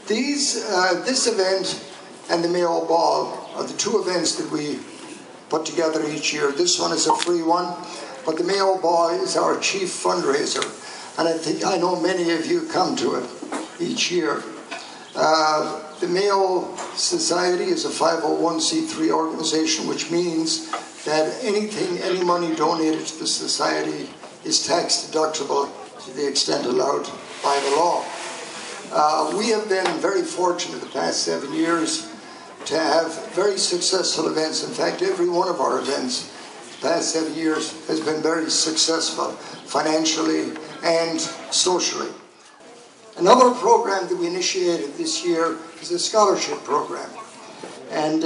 This event and the Mayo Ball are the two events that we put together each year. This one is a free one, but the Mayo Ball is our chief fundraiser, and I know many of you come to it each year. The Mayo Society is a 501c3 organization, which means that any money donated to the society is tax deductible to the extent allowed by the law. We have been very fortunate the past 7 years to have very successful events. In fact, every one of our events the past 7 years has been very successful financially and socially. Another program that we initiated this year is a scholarship program. And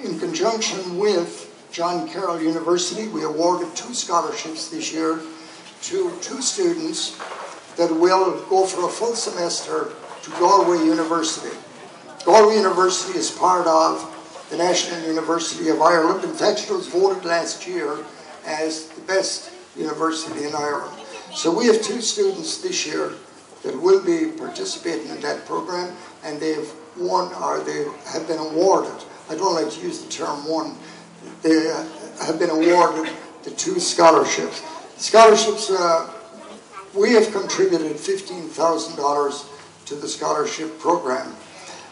in conjunction with John Carroll University, we awarded 2 scholarships this year to 2 students that will go for a full semester to Galway University. Galway University is part of the National University of Ireland. In fact, it was voted last year as the best university in Ireland. So we have 2 students this year that will be participating in that program, and they've won, or they have been awarded. I don't like to use the term won. They have been awarded the 2 scholarships. Scholarships, we have contributed $15,000 to the scholarship program.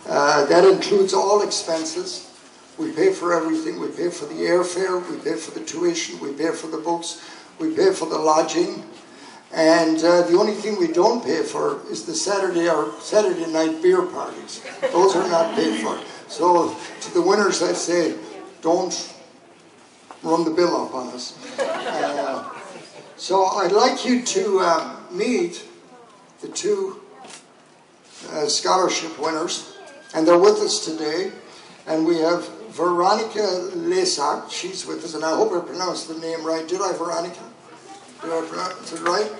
That includes all expenses. We pay for everything. We pay for the airfare, we pay for the tuition, we pay for the books, we pay for the lodging. And the only thing we don't pay for is the Saturday night beer parties. Those are not paid for. So to the winners I say, don't run the bill up on us. So I'd like you to meet the 2 scholarship winners, and they're with us today. And we have Veronica Lesak, she's with us, and I hope I pronounced the name right. Did I, Veronica? Did I pronounce it right?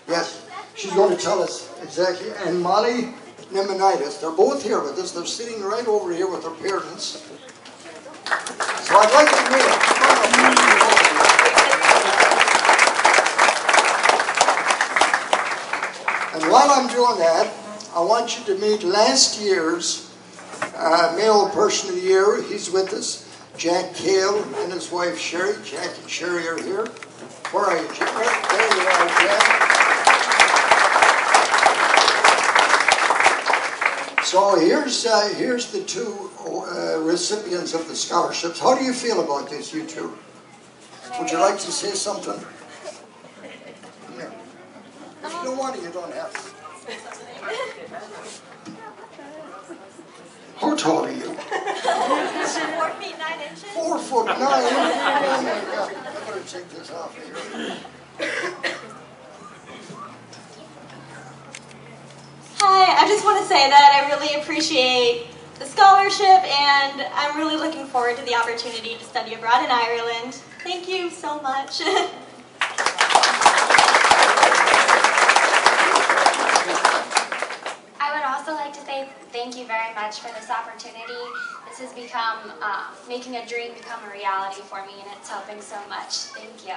Yes. She's going to tell us exactly. And Molly Nemenitis, they're both here with us. They're sitting right over here with their parents. So I'd like to meet them. And while I'm doing that, I want you to meet last year's Mayo Person of the Year. He's with us, Jack Cale and his wife Sherry. Jack and Sherry are here. Where are you, Jack? There you are, Jack. So here's the 2 recipients of the scholarships. How do you feel about this, you 2? Would you like to say something? If you don't want to, you don't have to. How tall are you? 4 feet 9 inches. 4 foot 9. Oh my God! I better take this off here. Hi, I just want to say that I really appreciate the scholarship, and I'm really looking forward to the opportunity to study abroad in Ireland. Thank you so much. I would also like to say thank you very much for this opportunity. This has become, making a dream become a reality for me, and it's helping so much. Thank you.